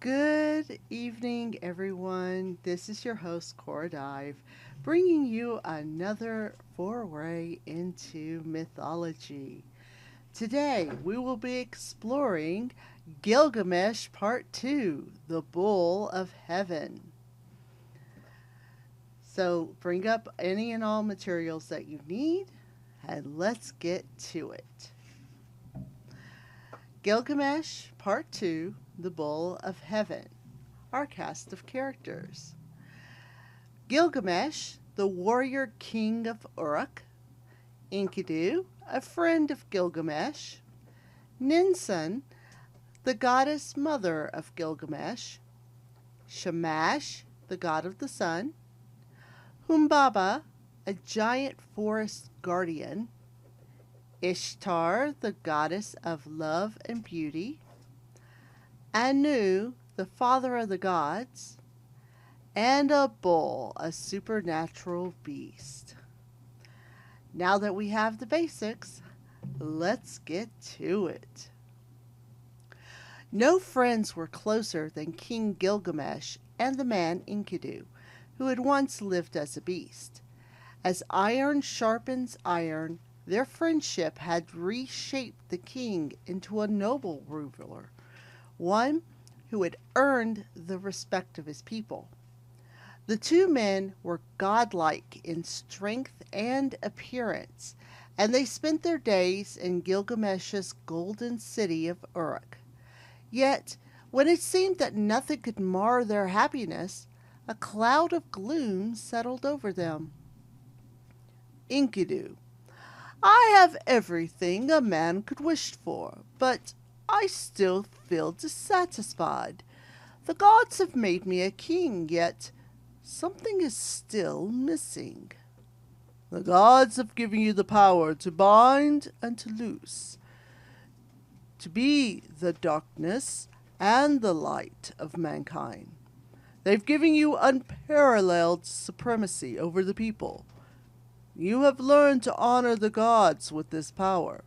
Good evening, everyone. This is your host, Cora Dive, bringing you another foray into mythology. Today, we will be exploring Gilgamesh Part 2, The Bull of Heaven. So, bring up any and all materials that you need, and let's get to it. Gilgamesh Part 2, The Bull of Heaven. Our cast of characters: Gilgamesh, the warrior king of Uruk; Enkidu, a friend of Gilgamesh; Ninsun, the goddess mother of Gilgamesh; Shamash, the god of the sun; Humbaba, a giant forest guardian; Ishtar, the goddess of love and beauty; Anu, the father of the gods; and a bull, a supernatural beast. Now that we have the basics, let's get to it. No friends were closer than King Gilgamesh and the man Enkidu, who had once lived as a beast. As iron sharpens iron, their friendship had reshaped the king into a noble ruler, one who had earned the respect of his people. The two men were godlike in strength and appearance, and they spent their days in Gilgamesh's golden city of Uruk. Yet, when it seemed that nothing could mar their happiness, a cloud of gloom settled over them. Enkidu: I have everything a man could wish for, but I still feel dissatisfied. The gods have made me a king, yet something is still missing. The gods have given you the power to bind and to loose, to be the darkness and the light of mankind. They've given you unparalleled supremacy over the people. You have learned to honor the gods with this power.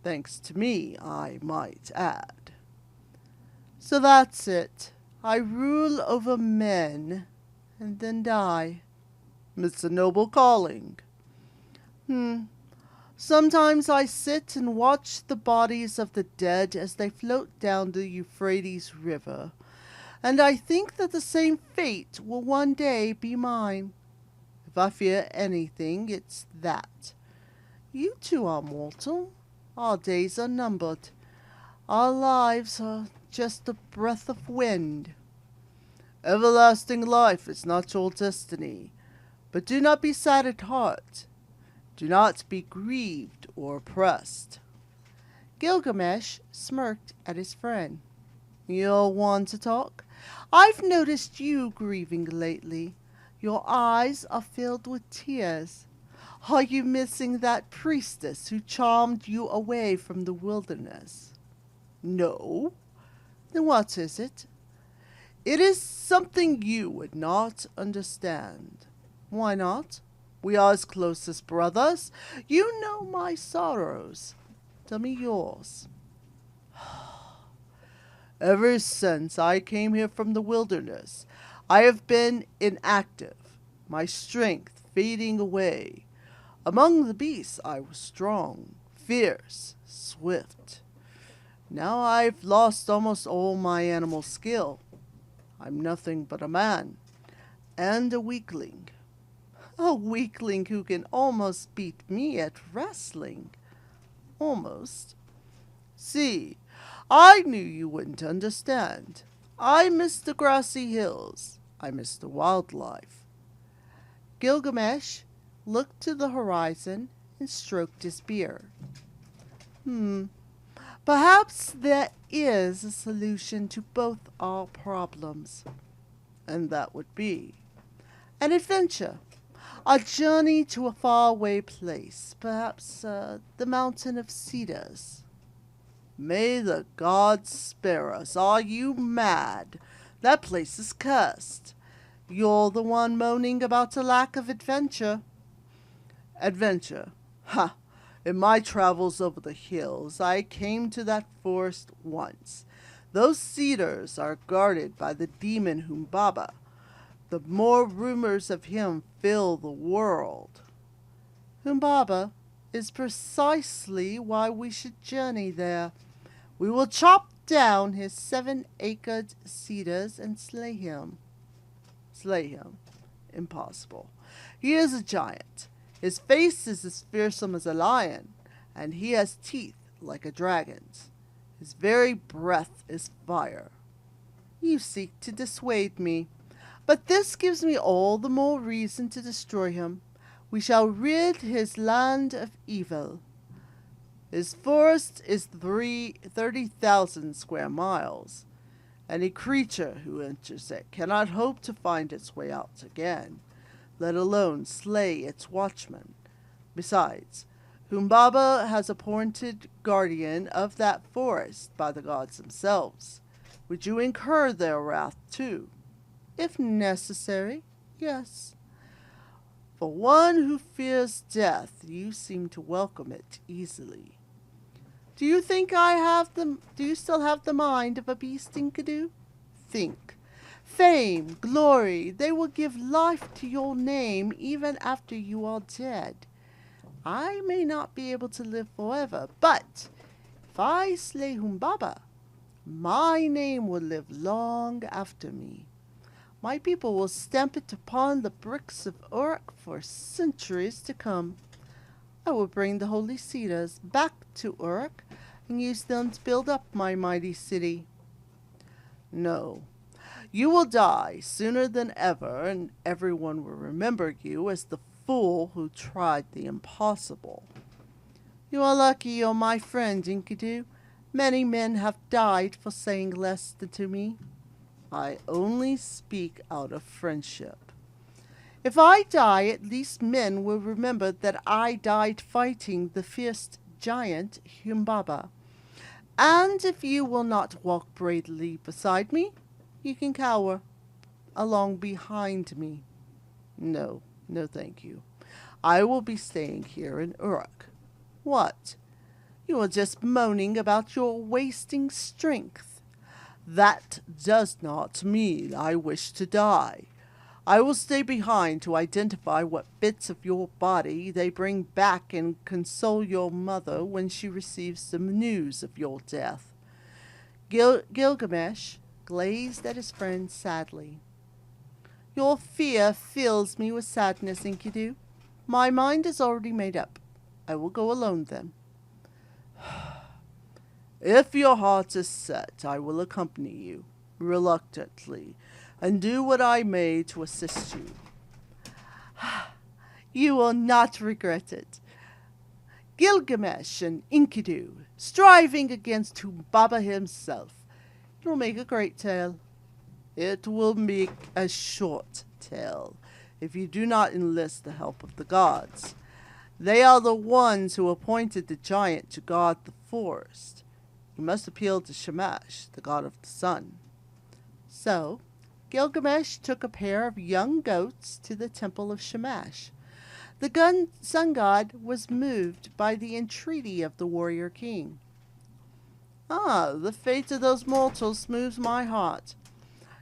Thanks to me, I might add. So that's it. I rule over men and then die. It's a noble calling. Sometimes I sit and watch the bodies of the dead as they float down the Euphrates River, and I think that the same fate will one day be mine. If I fear anything, it's that. You too are mortal. Our days are numbered. Our lives are just a breath of wind. Everlasting life is not your destiny, but do not be sad at heart. Do not be grieved or oppressed. Gilgamesh smirked at his friend. You're one to talk. I've noticed you grieving lately. Your eyes are filled with tears. Are you missing that priestess who charmed you away from the wilderness? No. Then what is it? It is something you would not understand. Why not? We are as close as brothers. You know my sorrows. Tell me yours. Ever since I came here from the wilderness, I have been inactive, my strength fading away. Among the beasts I was strong, fierce, swift. Now I've lost almost all my animal skill. I'm nothing but a man, and a weakling. A weakling who can almost beat me at wrestling. Almost. See, I knew you wouldn't understand. I miss the grassy hills. I miss the wildlife. Gilgamesh looked to the horizon and stroked his beard. Perhaps there is a solution to both our problems. And that would be an adventure. A journey to a faraway place, perhaps the Mountain of Cedars. May the gods spare us. Are you mad? That place is cursed. You're the one moaning about a lack of adventure. Adventure? Ha! In my travels over the hills, I came to that forest once. Those cedars are guarded by the demon Humbaba. The more rumors of him fill the world. Humbaba is precisely why we should journey there. We will chop down his 7-acred cedars and slay him. Slay him. Impossible. He is a giant. His face is as fearsome as a lion, and he has teeth like a dragon's. His very breath is fire. You seek to dissuade me, but this gives me all the more reason to destroy him. We shall rid his land of evil. His forest is 30,000 square miles. Any creature who enters it cannot hope to find its way out again, let alone slay its watchman. Besides, Humbaba has appointed guardian of that forest by the gods themselves. Would you incur their wrath too? If necessary, yes. For one who fears death, you seem to welcome it easily. Do you still have the mind of a beast, Enkidu? Think. Fame, glory, they will give life to your name even after you are dead. I may not be able to live forever, but if I slay Humbaba, my name will live long after me. My people will stamp it upon the bricks of Uruk for centuries to come. I will bring the holy cedars back to Uruk and use them to build up my mighty city. No, you will die sooner than ever, and everyone will remember you as the fool who tried the impossible. You are lucky you're my friend, Enkidu. Many men have died for saying less to me. I only speak out of friendship. If I die, at least men will remember that I died fighting the fierce giant Humbaba. And if you will not walk bravely beside me, you can cower along behind me. No, no thank you. I will be staying here in Uruk. What? You are just moaning about your wasting strength. That does not mean I wish to die. I will stay behind to identify what bits of your body they bring back and console your mother when she receives the news of your death. Gilgamesh gazed at his friend sadly. Your fear fills me with sadness, Enkidu. My mind is already made up. I will go alone then. If your heart is set, I will accompany you, reluctantly, and do what I may to assist you. You will not regret it. Gilgamesh and Enkidu, striving against Humbaba himself. It will make a great tale. It will make a short tale, if you do not enlist the help of the gods. They are the ones who appointed the giant to guard the forest. You must appeal to Shamash, the god of the sun. So, Gilgamesh took a pair of young goats to the temple of Shamash. The sun god was moved by the entreaty of the warrior king. The fate of those mortals moves my heart.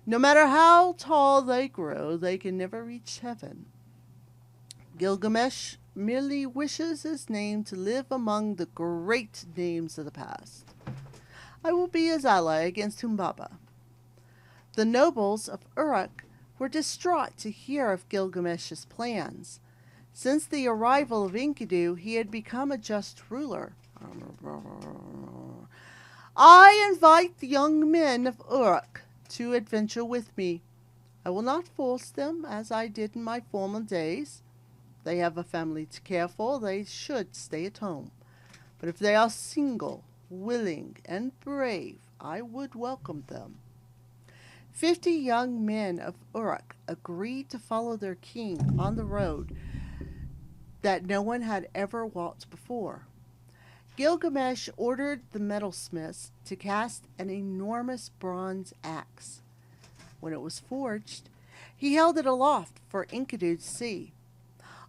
No matter how tall they grow, they can never reach heaven. Gilgamesh merely wishes his name to live among the great names of the past. I will be his ally against Humbaba. The nobles of Uruk were distraught to hear of Gilgamesh's plans. Since the arrival of Enkidu, he had become a just ruler. I invite the young men of Uruk to adventure with me. I will not force them, as I did in my former days. They have a family to care for. They should stay at home. But if they are single, willing, and brave, I would welcome them. 50 young men of Uruk agreed to follow their king on the road that no one had ever walked before. Gilgamesh ordered the metalsmiths to cast an enormous bronze axe. When it was forged, he held it aloft for Enkidu to see.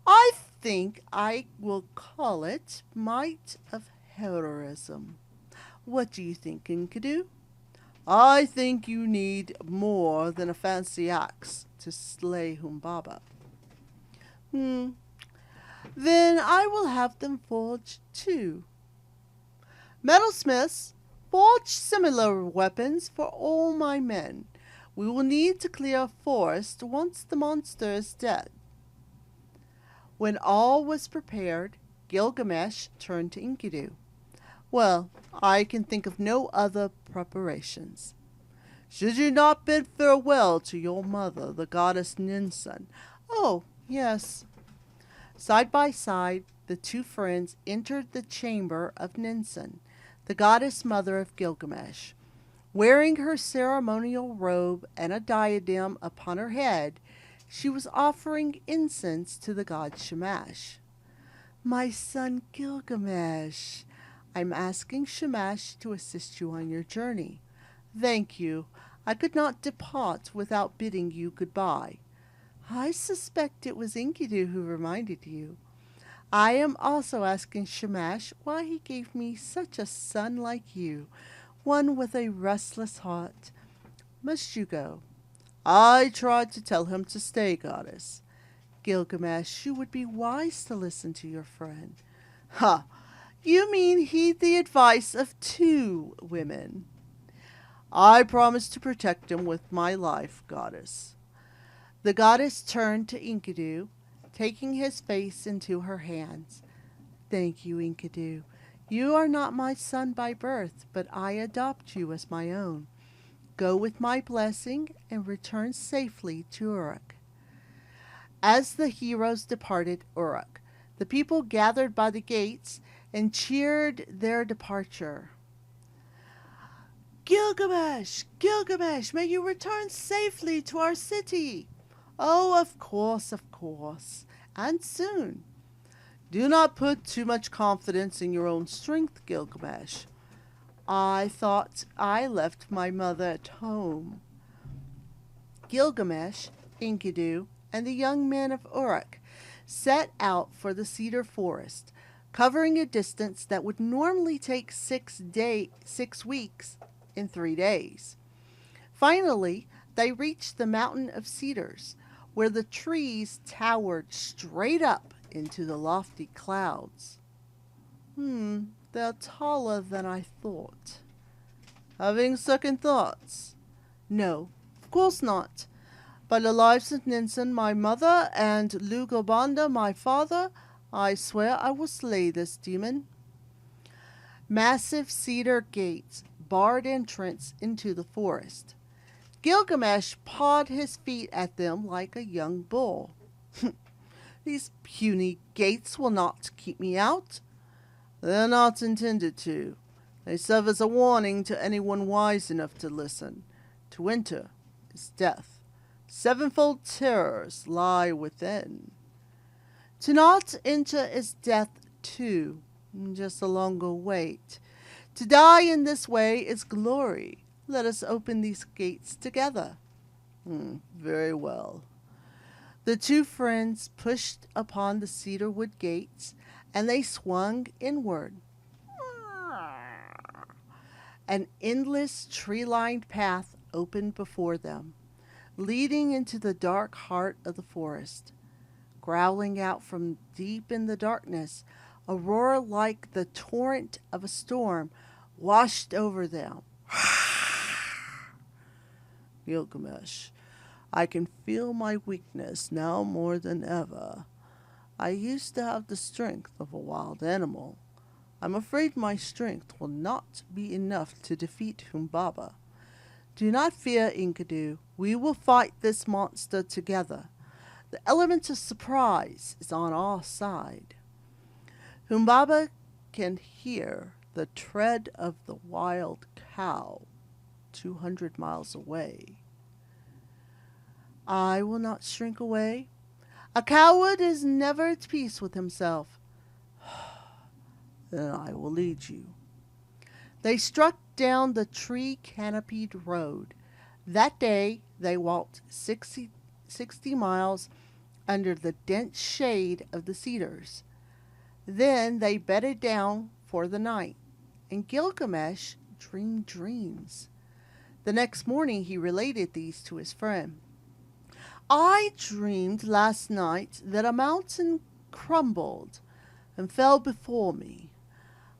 I think I will call it Might of Heroism. What do you think, Enkidu? I think you need more than a fancy axe to slay Humbaba. Hmm, then I will have them forged too. Metalsmiths, forge similar weapons for all my men. We will need to clear a forest once the monster is dead. When all was prepared, Gilgamesh turned to Enkidu. Well, I can think of no other preparations. Should you not bid farewell to your mother, the goddess Ninsun? Oh, yes. Side by side, the two friends entered the chamber of Ninsun, the goddess mother of Gilgamesh. Wearing her ceremonial robe and a diadem upon her head, she was offering incense to the god Shamash. My son Gilgamesh, I'm asking Shamash to assist you on your journey. Thank you. I could not depart without bidding you goodbye. I suspect it was Enkidu who reminded you. I am also asking Shamash why he gave me such a son like you, one with a restless heart. Must you go? I tried to tell him to stay, goddess. Gilgamesh, you would be wise to listen to your friend. Ha! You mean heed the advice of two women. I promise to protect him with my life, goddess. The goddess turned to Enkidu, taking his face into her hands. Thank you, Enkidu. You are not my son by birth, but I adopt you as my own. Go with my blessing and return safely to Uruk. As the heroes departed Uruk, the people gathered by the gates and cheered their departure. Gilgamesh! Gilgamesh! May you return safely to our city! Oh, of course, and soon. Do not put too much confidence in your own strength, Gilgamesh. I thought I left my mother at home. Gilgamesh, Enkidu, and the young men of Uruk set out for the cedar forest, covering a distance that would normally take 6 weeks in 3 days. Finally, they reached the mountain of cedars, where the trees towered straight up into the lofty clouds. They're taller than I thought. Having second thoughts? No, of course not. By the lives of Ninsun, my mother, and Lugobanda, my father, I swear I will slay this demon. Massive cedar gates barred entrance into the forest. Gilgamesh pawed his feet at them like a young bull. These puny gates will not keep me out. They're not intended to. They serve as a warning to anyone wise enough to listen. To enter is death. Sevenfold terrors lie within. To not enter is death too, just a longer wait. To die in this way is glory. Let us open these gates together. Very well. The two friends pushed upon the cedarwood gates, and they swung inward. An endless tree-lined path opened before them, leading into the dark heart of the forest. Growling out from deep in the darkness, a roar like the torrent of a storm washed over them. Gilgamesh, I can feel my weakness now more than ever. I used to have the strength of a wild animal. I'm afraid my strength will not be enough to defeat Humbaba. Do not fear, Enkidu. We will fight this monster together. The element of surprise is on our side. Humbaba can hear the tread of the wild cow 200 miles away. I will not shrink away. A coward is never at peace with himself. Then I will lead you. They struck down the tree-canopied road. That day they walked 60 miles under the dense shade of the cedars. Then they bedded down for the night, and Gilgamesh dreamed dreams. The next morning he related these to his friend. I dreamed last night that a mountain crumbled and fell before me.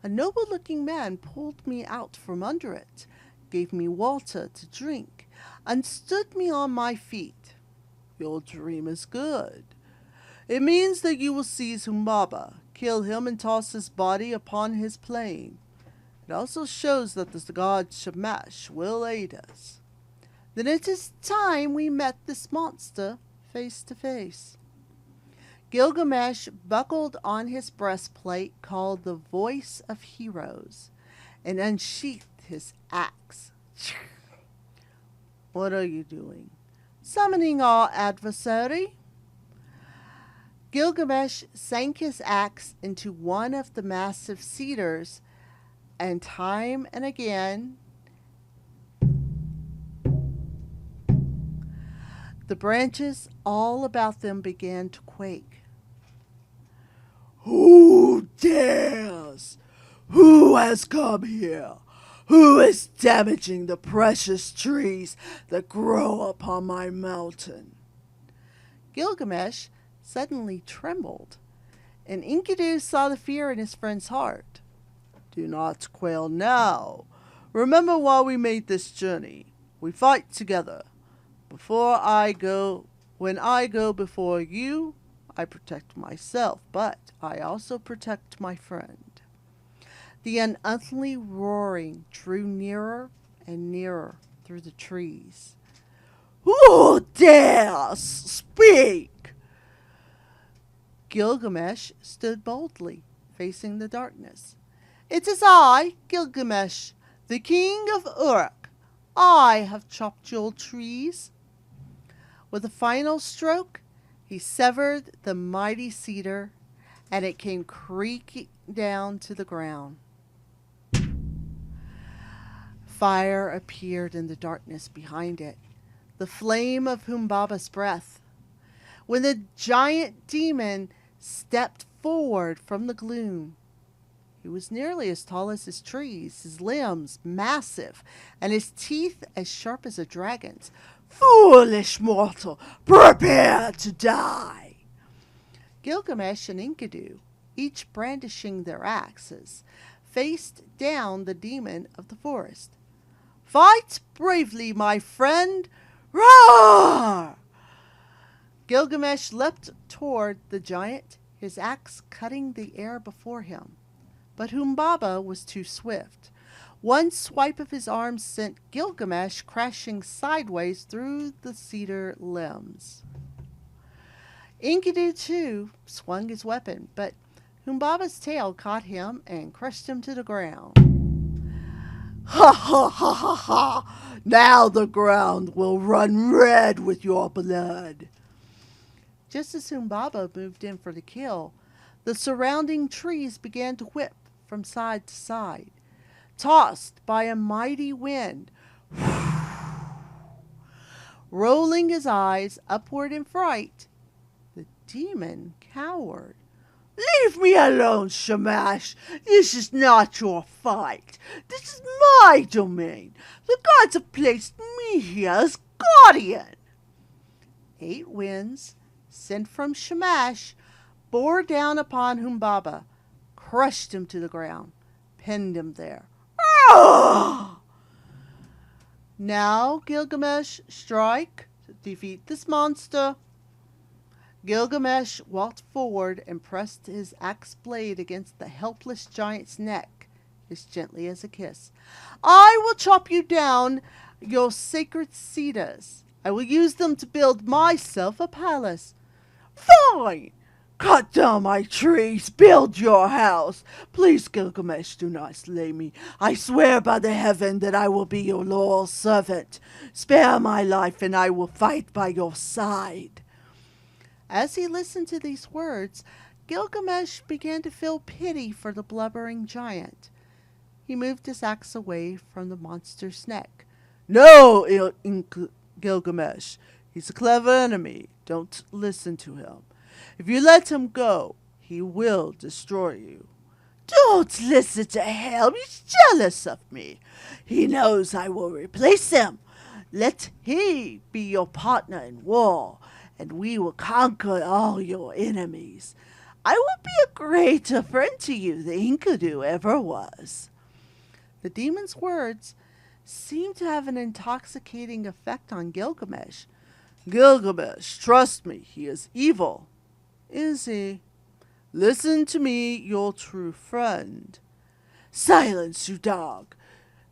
A noble-looking man pulled me out from under it, gave me water to drink, and stood me on my feet. Your dream is good. It means that you will seize Humbaba, kill him, and toss his body upon his plain. It also shows that the god Shamash will aid us. Then it is time we met this monster face to face. Gilgamesh buckled on his breastplate called the Voice of Heroes and unsheathed his axe. What are you doing? Summoning our adversary. Gilgamesh sank his axe into one of the massive cedars, and time and again the branches all about them began to quake. Who dares? Who has come here? Who is damaging the precious trees that grow upon my mountain? Gilgamesh suddenly trembled, and Enkidu saw the fear in his friend's heart. Do not quail now. Remember why we made this journey. We fight together. When I go before you, I protect myself, but I also protect my friend. The unearthly roaring drew nearer and nearer through the trees. Who dares speak? Gilgamesh stood boldly, facing the darkness. It is I, Gilgamesh, the king of Uruk. I have chopped your trees. With a final stroke, he severed the mighty cedar, and it came creaking down to the ground. Fire appeared in the darkness behind it, the flame of Humbaba's breath. When the giant demon stepped forward from the gloom, he was nearly as tall as his trees, his limbs massive, and his teeth as sharp as a dragon's. Foolish mortal, prepare to die! Gilgamesh and Enkidu, each brandishing their axes, faced down the demon of the forest. Fight bravely, my friend! Roar! Gilgamesh leapt toward the giant, his axe cutting the air before him. But Humbaba was too swift. One swipe of his arm sent Gilgamesh crashing sideways through the cedar limbs. Enkidu, too, swung his weapon, but Humbaba's tail caught him and crushed him to the ground. Ha ha ha ha ha! Now the ground will run red with your blood. Just as Humbaba moved in for the kill, the surrounding trees began to whip from side to side, tossed by a mighty wind. Rolling his eyes upward in fright, the demon cowered. Leave me alone, Shamash. This is not your fight. This is my domain. The gods have placed me here as guardian. 8 winds, sent from Shamash, bore down upon Humbaba, crushed him to the ground, pinned him there. Now, Gilgamesh, strike to defeat this monster. Gilgamesh walked forward and pressed his axe blade against the helpless giant's neck, as gently as a kiss. I will chop you down your sacred cedars. I will use them to build myself a palace. Fine! Cut down my trees, build your house. Please, Gilgamesh, do not slay me. I swear by the heaven that I will be your loyal servant. Spare my life, and I will fight by your side. As he listened to these words, Gilgamesh began to feel pity for the blubbering giant. He moved his axe away from the monster's neck. No, Gilgamesh. He's a clever enemy. Don't listen to him. If you let him go, he will destroy you. Don't listen to him. He's jealous of me. He knows I will replace him. Let he be your partner in war, and we will conquer all your enemies. I will be a greater friend to you than Enkidu ever was." The demon's words seemed to have an intoxicating effect on Gilgamesh. "Gilgamesh, trust me, he is evil." "Is he? Listen to me, your true friend." "Silence, you dog.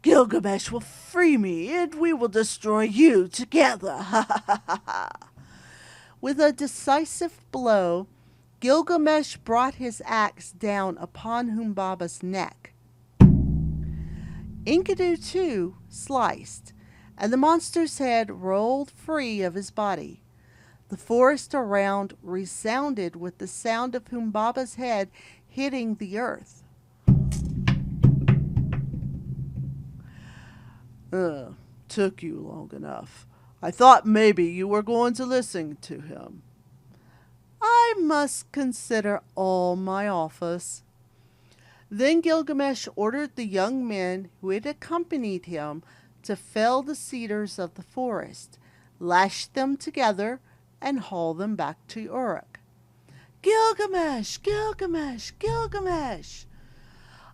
Gilgamesh will free me, and we will destroy you together." Ha ha ha ha. With a decisive blow, Gilgamesh brought his axe down upon Humbaba's neck. Enkidu, too, sliced, and the monster's head rolled free of his body. The forest around resounded with the sound of Humbaba's head hitting the earth. Took you long enough. I thought maybe you were going to listen to him." "I must consider all my office." Then Gilgamesh ordered the young men who had accompanied him to fell the cedars of the forest, lash them together, and haul them back to Uruk. "Gilgamesh! Gilgamesh! Gilgamesh!"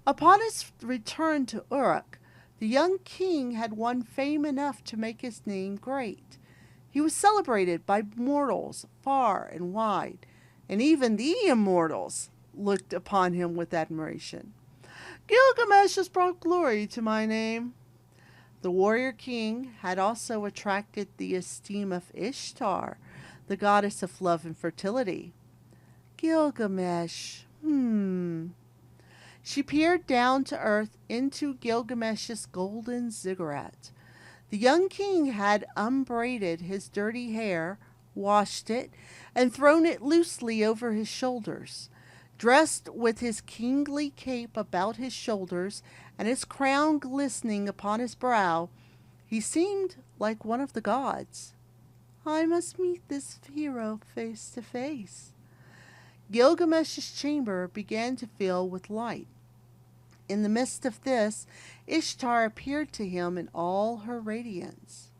Upon his return to Uruk, the young king had won fame enough to make his name great. He was celebrated by mortals far and wide, and even the immortals looked upon him with admiration. "Gilgamesh has brought glory to my name." The warrior king had also attracted the esteem of Ishtar, the goddess of love and fertility. "Gilgamesh, She peered down to earth into Gilgamesh's golden ziggurat. The young king had unbraided his dirty hair, washed it, and thrown it loosely over his shoulders. Dressed with his kingly cape about his shoulders and his crown glistening upon his brow, he seemed like one of the gods. "I must meet this hero face to face." Gilgamesh's chamber began to fill with light. In the midst of this, Ishtar appeared to him in all her radiance.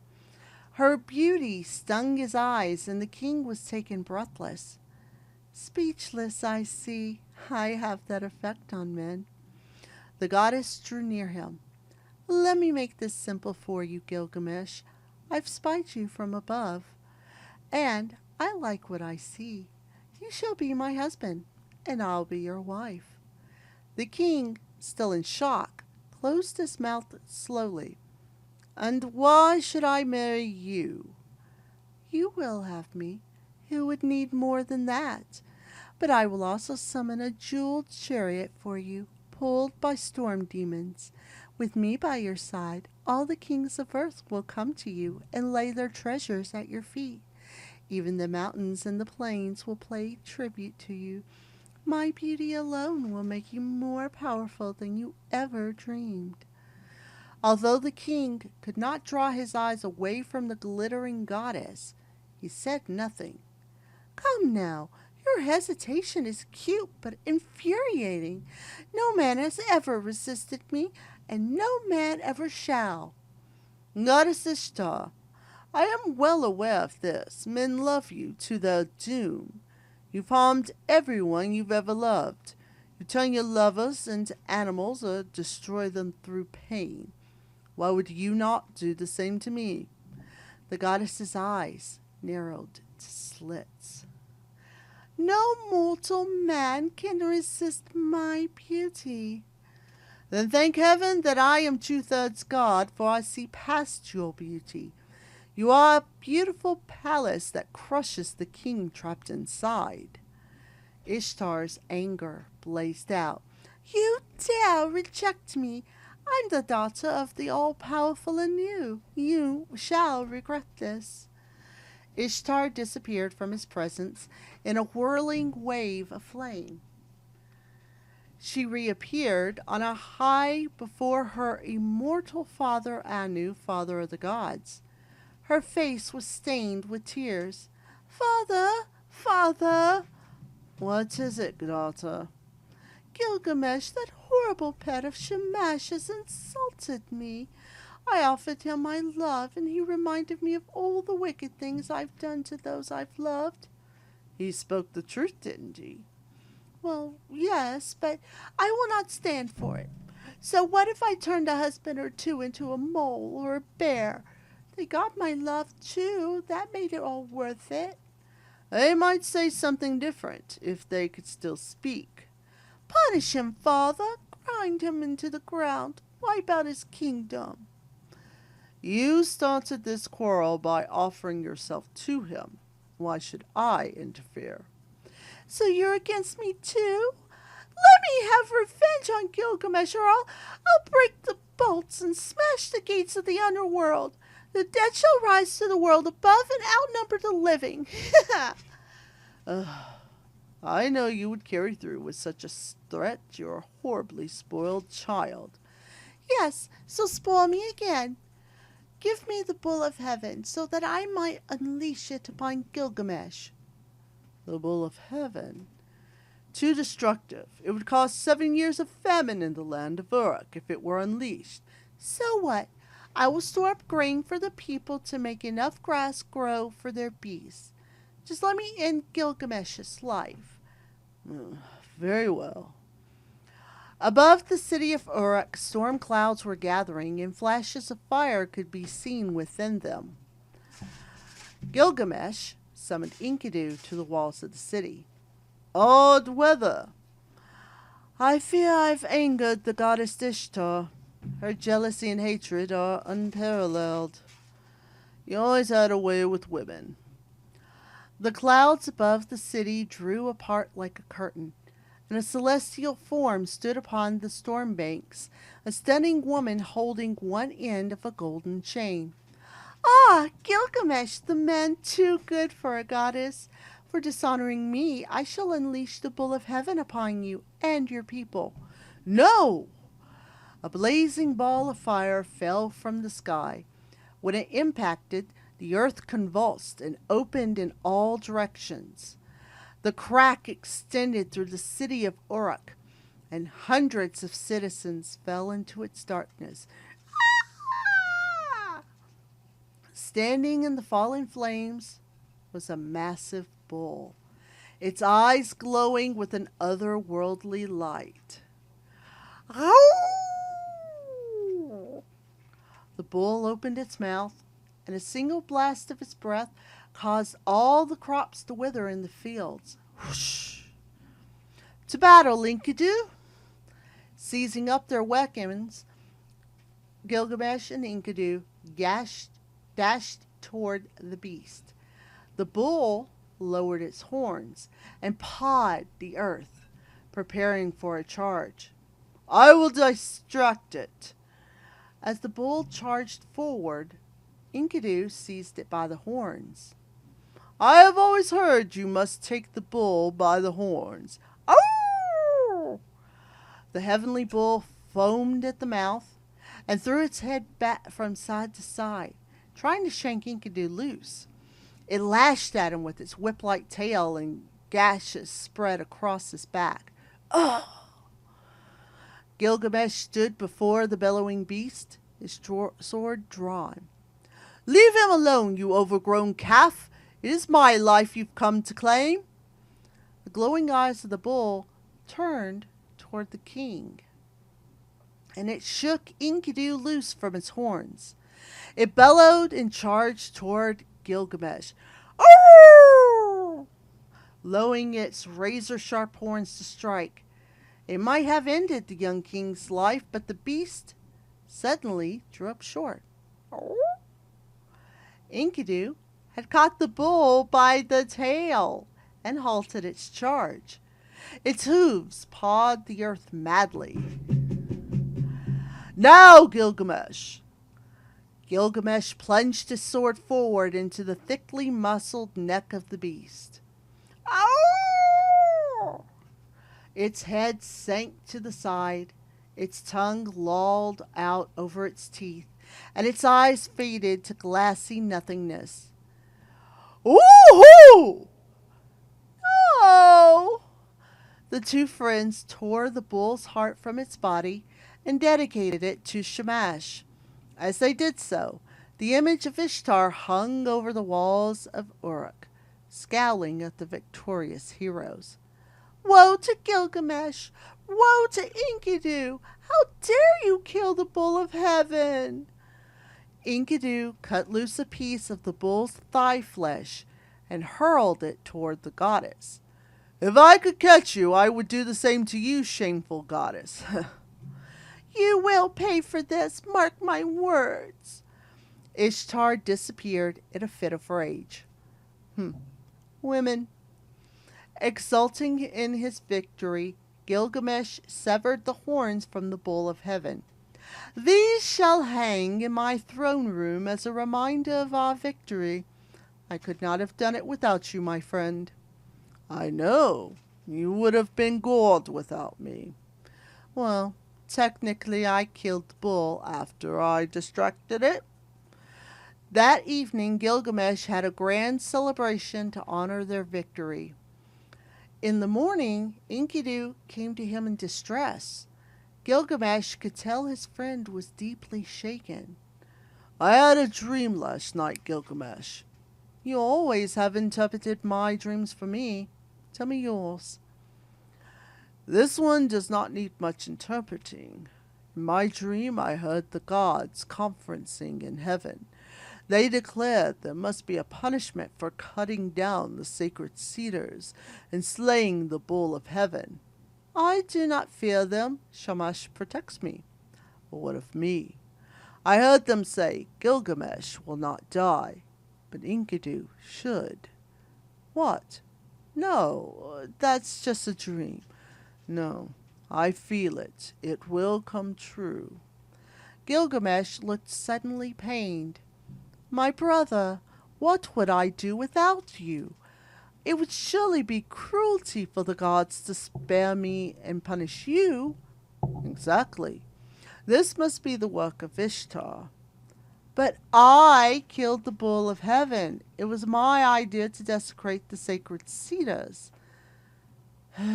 Her beauty stung his eyes, and the king was taken breathless. "Speechless, I see. I have that effect on men." The goddess drew near him. "Let me make this simple for you, Gilgamesh. I've spied you from above, and I like what I see. You shall be my husband, and I'll be your wife." The king, still in shock, closed his mouth slowly. "And why should I marry you?" "You will have me. Who would need more than that? But I will also summon a jeweled chariot for you, pulled by storm demons. With me by your side, all the kings of earth will come to you and lay their treasures at your feet. Even the mountains and the plains will pay tribute to you. My beauty alone will make you more powerful than you ever dreamed." Although the king could not draw his eyes away from the glittering goddess, he said nothing. "Come now, your hesitation is cute but infuriating. No man has ever resisted me, and no man ever shall." "Goddess Ishtar, I am well aware of this. Men love you to their doom. You've harmed everyone you've ever loved. You turn your lovers into animals or destroy them through pain. Why would you not do the same to me?" The goddess's eyes narrowed to slits. "No mortal man can resist my beauty." "Then thank heaven that I am 2/3 God, for I see past your beauty. You are a beautiful palace that crushes the king trapped inside." Ishtar's anger blazed out. "You dare reject me? I'm the daughter of the all-powerful Anu. You shall regret this." Ishtar disappeared from his presence in a whirling wave of flame. She reappeared on a high before her immortal father Anu, father of the gods. Her face was stained with tears. "Father, father!" "What is it, daughter?" "Gilgamesh, that horrible pet of Shamash, has insulted me. I offered him my love, and he reminded me of all the wicked things I've done to those I've loved. He spoke the truth, didn't he? Well, yes, but I will not stand for it. So what if I turned a husband or two into a mole or a bear? They got my love too. That made it all worth it. They might say something different if they could still speak. Punish him, father. Grind him into the ground. Wipe out his kingdom. You started this quarrel by offering yourself to him. Why should I interfere? So you're against me too? Let me have revenge on Gilgamesh, or I'll break the bolts and smash the gates of the underworld. The dead shall rise to the world above and outnumber the living. I know you would carry through with such a threat. You're a horribly spoiled child. Yes, so spoil me again. Give me the bull of heaven, so that I might unleash it upon Gilgamesh. The bull of heaven? Too destructive. It would cause 7 years of famine in the land of Uruk if it were unleashed. So what? I will store up grain for the people to make enough grass grow for their beasts. Just let me end Gilgamesh's life. Very well. Above the city of Uruk, storm clouds were gathering, and flashes of fire could be seen within them. Gilgamesh summoned Enkidu to the walls of the city. Odd weather. I fear I've angered the goddess Ishtar. Her jealousy and hatred are unparalleled. You always had a way with women. The clouds above the city drew apart like a curtain, and a celestial form stood upon the storm banks, a stunning woman holding one end of a golden chain. Ah, Gilgamesh, the man too good for a goddess. For dishonoring me, I shall unleash the bull of heaven upon you and your people. No! A blazing ball of fire fell from the sky. When it impacted, the earth convulsed and opened in all directions. The crack extended through the city of Uruk, and hundreds of citizens fell into its darkness. Ah! Standing in the fallen flames was a massive bull, its eyes glowing with an otherworldly light. The bull opened its mouth, and a single blast of its breath caused all the crops to wither in the fields. Whoosh! To battle, Enkidu! Seizing up their weapons, Gilgamesh and Enkidu dashed toward the beast. The bull lowered its horns and pawed the earth, preparing for a charge. I will distract it. As the bull charged forward, Enkidu seized it by the horns. I have always heard you must take the bull by the horns. Oh! The heavenly bull foamed at the mouth and threw its head back from side to side, trying to shank Enkidu loose. It lashed at him with its whip-like tail, and gashes spread across his back. Ugh! Gilgamesh stood before the bellowing beast, his sword drawn. Leave him alone, you overgrown calf. It is my life you've come to claim. The glowing eyes of the bull turned toward the king, and it shook Enkidu loose from its horns. It bellowed and charged toward Gilgamesh, oh! Lowering its razor-sharp horns to strike. It might have ended the young king's life, but the beast suddenly drew up short. Oh! Enkidu had caught the bull by the tail and halted its charge. Its hooves pawed the earth madly. Now, Gilgamesh! Gilgamesh plunged his sword forward into the thickly muscled neck of the beast. Ow! Its head sank to the side, its tongue lolled out over its teeth, and its eyes faded to glassy nothingness. Ooh-hoo! Oh! The two friends tore the bull's heart from its body and dedicated it to Shamash, As they did so, the image of Ishtar hung over the walls of Uruk, scowling at the victorious heroes. Woe to Gilgamesh! Woe to Enkidu! How dare you kill the bull of heaven! Enkidu cut loose a piece of the bull's thigh flesh and hurled it toward the goddess. If I could catch you, I would do the same to you, shameful goddess. You will pay for this, mark my words. Ishtar disappeared in a fit of rage. Women. Exulting in his victory, Gilgamesh severed the horns from the bull of heaven. These shall hang in my throne room as a reminder of our victory. I could not have done it without you, my friend. I know. You would have been gored without me. Well, technically I killed the bull after I distracted it. That evening, Gilgamesh had a grand celebration to honor their victory. In the morning, Enkidu came to him in distress. Gilgamesh could tell his friend was deeply shaken. I had a dream last night, Gilgamesh. You always have interpreted my dreams for me. Tell me yours. This one does not need much interpreting. In my dream, I heard the gods conferencing in heaven. They declared there must be a punishment for cutting down the sacred cedars and slaying the bull of heaven. I do not fear them. Shamash protects me. But what of me? I heard them say Gilgamesh will not die, but Enkidu should. What? No, that's just a dream. No, I feel it. It will come true. Gilgamesh looked suddenly pained. My brother, what would I do without you? It would surely be cruelty for the gods to spare me and punish you. Exactly. This must be the work of Ishtar. But I killed the bull of heaven. It was my idea to desecrate the sacred cedars.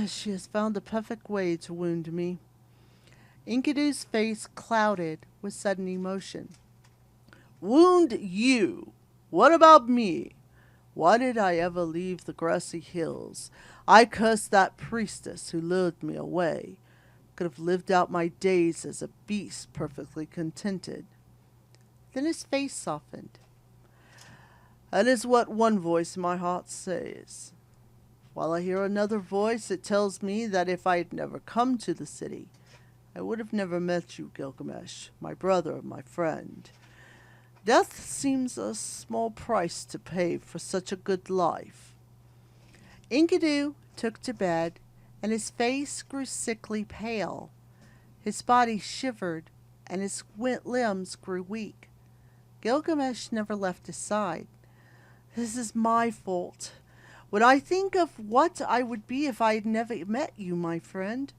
She has found a perfect way to wound me. Enkidu's face clouded with sudden emotion. Wound you? What about me? Why did I ever leave the grassy hills? I cursed that priestess who lured me away. Could have lived out my days as a beast perfectly contented. Then his face softened. That is what one voice in my heart says. While I hear another voice, it tells me that if I had never come to the city, I would have never met you, Gilgamesh, my brother, my friend. Death seems a small price to pay for such a good life. Enkidu took to bed, and his face grew sickly pale. His body shivered, and his limbs grew weak. Gilgamesh never left his side. This is my fault. When I think of what I would be if I had never met you, my friend,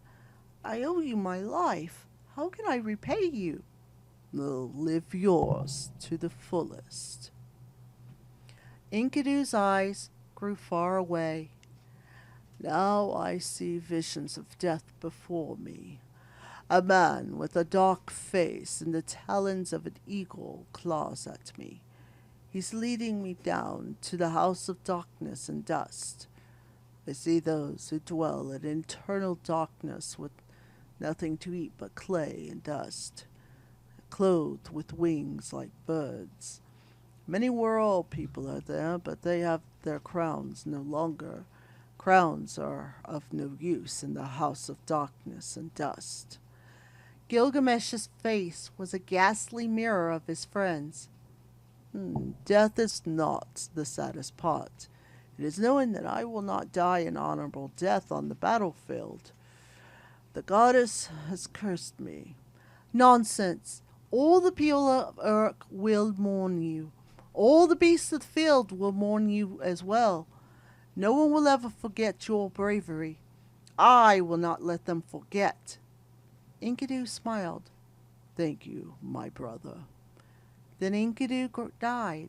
I owe you my life. How can I repay you? Live yours to the fullest. Enkidu's eyes grew far away. Now I see visions of death before me. A man with a dark face and the talons of an eagle claws at me. He's leading me down to the house of darkness and dust. I see those who dwell in eternal darkness with nothing to eat but clay and dust, clothed with wings like birds. Many world people are there, but they have their crowns no longer. Crowns are of no use in the house of darkness and dust. Gilgamesh's face was a ghastly mirror of his friends. Death is not the saddest part. It is knowing that I will not die an honorable death on the battlefield. The goddess has cursed me. Nonsense. All the people of Uruk will mourn you. All the beasts of the field will mourn you as well. No one will ever forget your bravery. I will not let them forget. Enkidu smiled. Thank you, my brother. Then Enkidu died,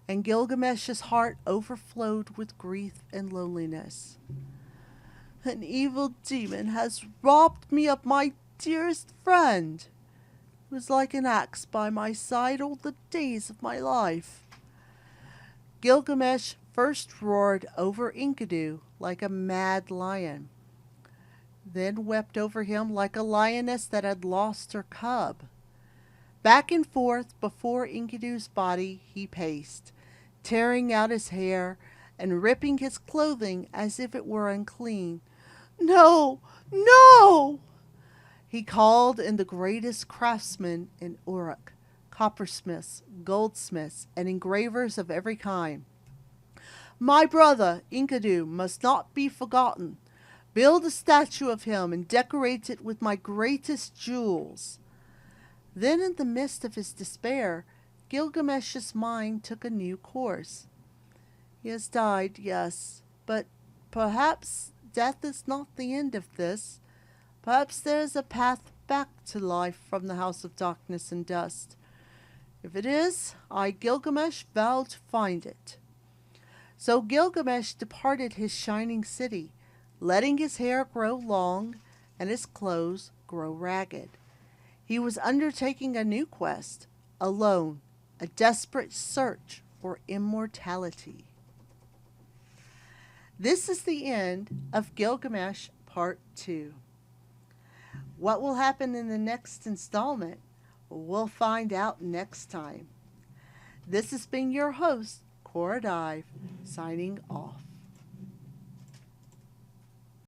and Gilgamesh's heart overflowed with grief and loneliness. An evil demon has robbed me of my dearest friend. was like an axe by my side all the days of my life. Gilgamesh first roared over Enkidu like a mad lion, then wept over him like a lioness that had lost her cub. Back and forth before Enkidu's body he paced, tearing out his hair and ripping his clothing as if it were unclean. No, no! He called in the greatest craftsmen in Uruk, coppersmiths, goldsmiths, and engravers of every kind. My brother, Enkidu, must not be forgotten. Build a statue of him and decorate it with my greatest jewels. Then, in the midst of his despair, Gilgamesh's mind took a new course. He has died, yes, but perhaps death is not the end of this. Perhaps there is a path back to life from the house of darkness and dust. If it is, I, Gilgamesh, vow to find it. So Gilgamesh departed his shining city, letting his hair grow long and his clothes grow ragged. He was undertaking a new quest, alone, a desperate search for immortality. This is the end of Gilgamesh Part 2. What will happen in the next installment? We'll find out next time. This has been your host, Cora Dive, signing off.